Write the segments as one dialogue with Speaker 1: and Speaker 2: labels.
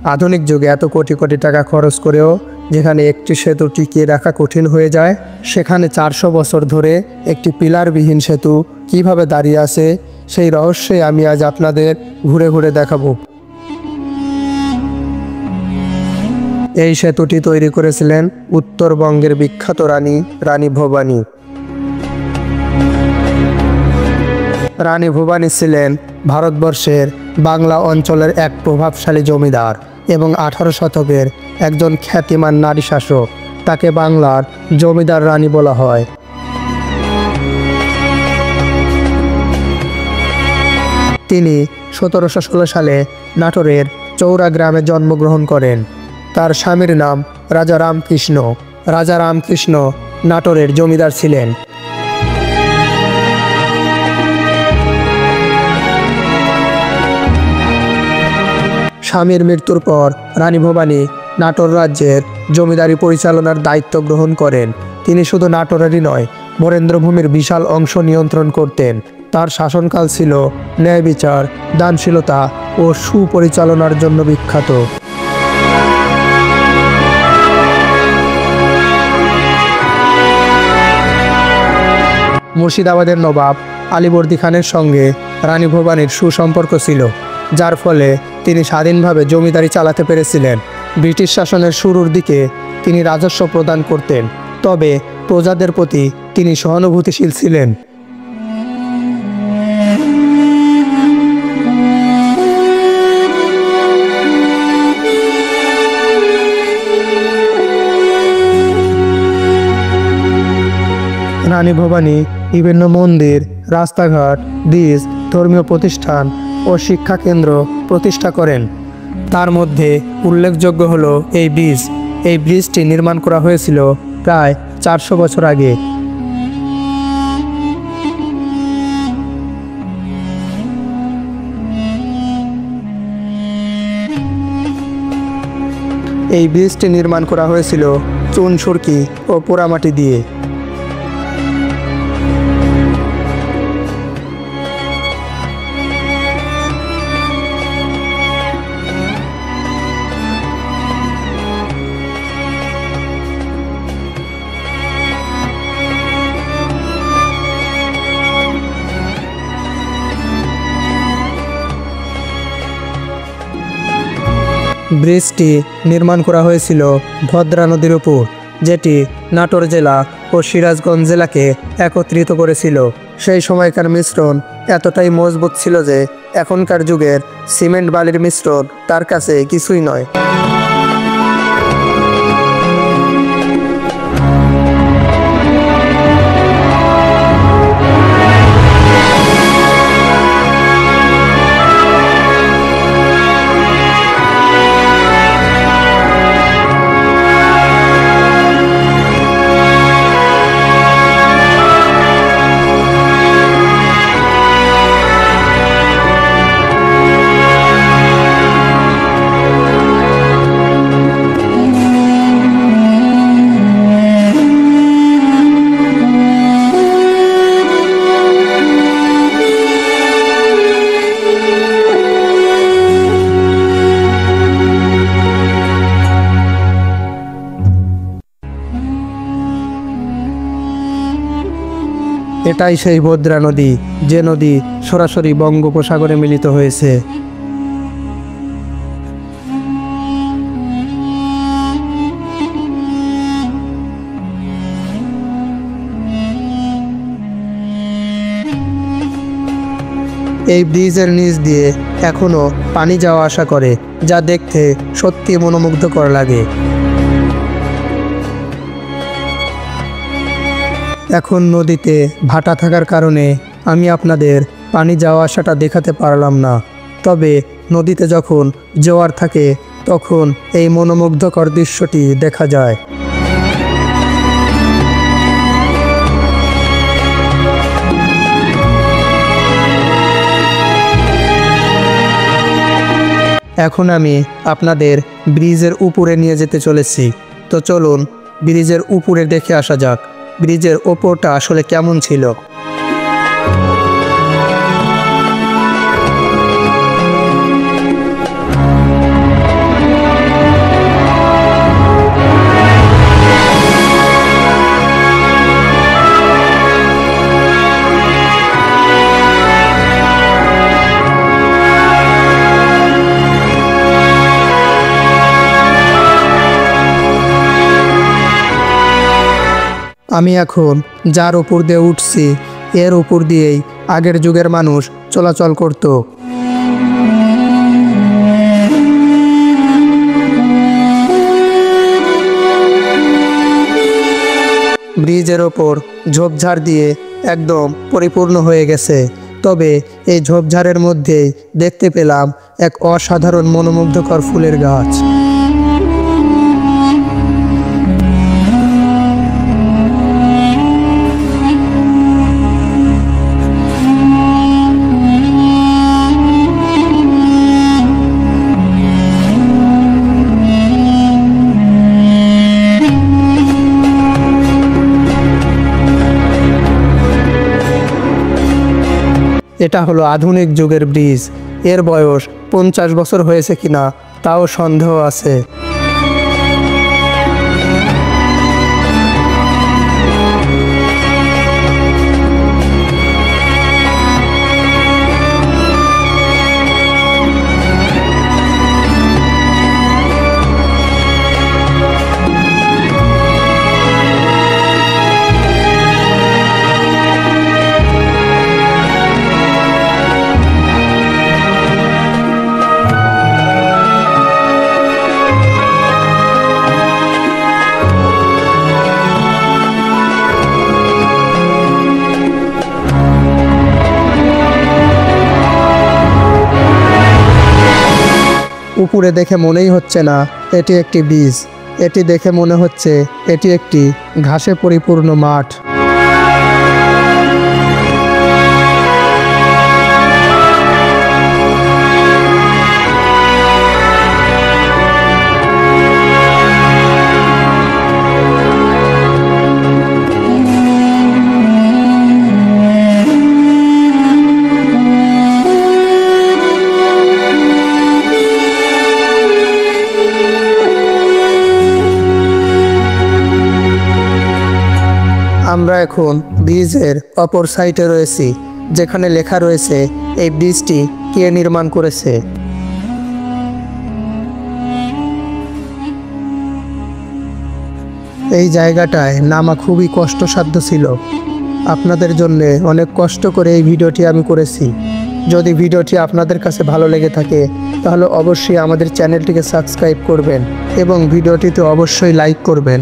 Speaker 1: আধুনিক যুগে এত কোটি কোটি টাকা খরচ করেও যেখানে একটি সেতু টিকিয়ে রাখা কঠিন হয়ে যায়, সেখানে 400 বছর ধরে একটি পিলারবিহীন সেতু কিভাবে দাঁড়িয়ে আছে সেই রহস্যই আমি আজ আপনাদের ঘুরে ঘুরে দেখাবো। এই সেতুটি তৈরি করেছিলেন উত্তরবঙ্গের বিখ্যাত রানী ভবানী। রানী ভবানী ছিলেন ভারতবর্ষের বাংলা অঞ্চলের এক প্রভাবশালী জমিদার এবং 18 শতকের একজন খ্যাতিমান নারী শাসক। তাকে বাংলার জমিদার রানী বলা হয়। তিনি 1716 সালে নাটোরের চৌরা গ্রামে জন্মগ্রহণ করেন। তার স্বামীর নাম রাজা রামকৃষ্ণ। রাজা রামকৃষ্ণ নাটোরের জমিদার ছিলেন। স্বামীর মৃত্যুর পর রানী ভবানী নাটোর রাজ্যের জমিদারি পরিচালনার দায়িত্ব গ্রহণ করেন। তিনি শুধু নাটোরেরই নয়, বরেন্দ্রভূমির বিশাল অংশ নিয়ন্ত্রণ করতেন। তার শাসনকাল ছিল ন্যায় বিচার, দানশীলতা ও সুপরিচালনার জন্য বিখ্যাত। মুর্শিদাবাদের নবাব আলীবর্দী খানের সঙ্গে রানী ভবানীর সুসম্পর্ক ছিল, যার ফলে তিনি স্বাধীনভাবে জমিদারি চালাতে পেরেছিলেন। ব্রিটিশ শাসনের শুরুর দিকে তিনি রাজস্ব প্রদান করতেন, তবে প্রজাদের প্রতি তিনি সহানুভূতিশীল ছিলেন। রানী ভবানী বিভিন্ন মন্দির, রাস্তাঘাট, ব্রিজ, ধর্মীয় প্রতিষ্ঠান ও শিক্ষা কেন্দ্র প্রতিষ্ঠা করেন। তার মধ্যে উল্লেখযোগ্য হলো এই ব্রিজ। এই ব্রিজটি নির্মাণ করা হয়েছিল প্রায় 400 বছর আগে। এই ব্রিজটি নির্মাণ করা হয়েছিল চুন সুরকি ও পোড়ামাটি দিয়ে। ব্রিজটি নির্মাণ করা হয়েছিল ভদ্রা নদীর উপর, যেটি নাটোর জেলা ও সিরাজগঞ্জ জেলাকে একত্রিত করেছিল। সেই সময়কার মিশ্রণ এতটাই মজবুত ছিল যে এখনকার যুগের সিমেন্ট বালির মিশ্রণ তার কাছে কিছুই নয়। এটাই সেই ভদ্রা নদী, যে নদী সরাসরি বঙ্গোপসাগরে মিলিত হয়েছে। এই ব্রিজের নিচ দিয়ে এখনো পানি যাওয়া আসা করে, যা দেখতে সত্যি মনোমুগ্ধকর লাগে। এখন নদীতে ভাটা থাকার কারণে আমি আপনাদের পানি যাওয়া আসাটা দেখাতে পারলাম না, তবে নদীতে যখন জোয়ার থাকে তখন এই মনোমুগ্ধকর দৃশ্যটি দেখা যায়। এখন আমি আপনাদের ব্রিজের উপরে নিয়ে যেতে চলেছি। তো চলুন ব্রিজের উপরে দেখে আসা যাক ব্রিজের ওপরটা আসলে কেমন ছিল। আমি এখন যার উপর দিয়ে উঠছি এর উপর দিয়েই আগের যুগের মানুষ চলাচল করত। ব্রিজের ওপর ঝোপঝাড় দিয়ে একদম পরিপূর্ণ হয়ে গেছে, তবে এই ঝোপঝাড়ের মধ্যেই দেখতে পেলাম এক অসাধারণ মনোমুগ্ধকর ফুলের গাছ। এটা হলো আধুনিক যুগের ব্রিজ। এর বয়স 50 বছর হয়েছে কিনা তাও সন্দেহ আছে। উপরে দেখে মনেই হচ্ছে না এটি একটি ব্রিজ, এটি দেখে মনে হচ্ছে এটি একটি ঘাসে পরিপূর্ণ মাঠ। আমরা এখন ব্রিজের অপর সাইডে রয়েছি, যেখানে লেখা রয়েছে এই ব্রিজটি কে নির্মাণ করেছে। এই জায়গাটায় নামা খুবই কষ্টসাধ্য ছিল। আপনাদের জন্য অনেক কষ্ট করে এই ভিডিওটি আমি করেছি। যদি ভিডিওটি আপনাদের কাছে ভালো লেগে থাকে তাহলে অবশ্যই আমাদের চ্যানেলটিকে সাবস্ক্রাইব করবেন এবং ভিডিওটিতে অবশ্যই লাইক করবেন।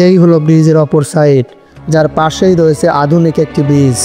Speaker 1: এই হলো ব্রিজের অপর সাইড, যার পাশেই রয়েছে আধুনিক একটি ব্রিজ।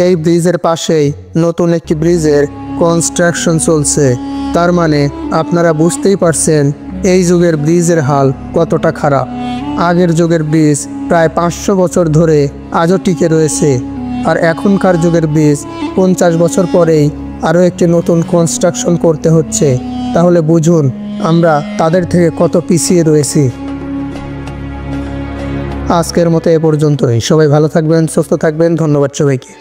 Speaker 1: এই ব্রিজের পাশেই নতুন একটি ব্রিজের কনস্ট্রাকশন চলছে। তার মানে আপনারা বুঝতেই পারছেন এই যুগের ব্রিজের হাল কতটা খারাপ। আগের যুগের ব্রিজ প্রায় 500 বছর ধরে আজও টিকে রয়েছে, আর এখনকার যুগের ব্রিজ 50 বছর পরেই আরও একটি নতুন কনস্ট্রাকশন করতে হচ্ছে। তাহলে বুঝুন আমরা তাদের থেকে কত পিছিয়ে রয়েছি। আজকের মতো এ পর্যন্তই। সবাই ভালো থাকবেন, সুস্থ থাকবেন। ধন্যবাদ সবাইকে।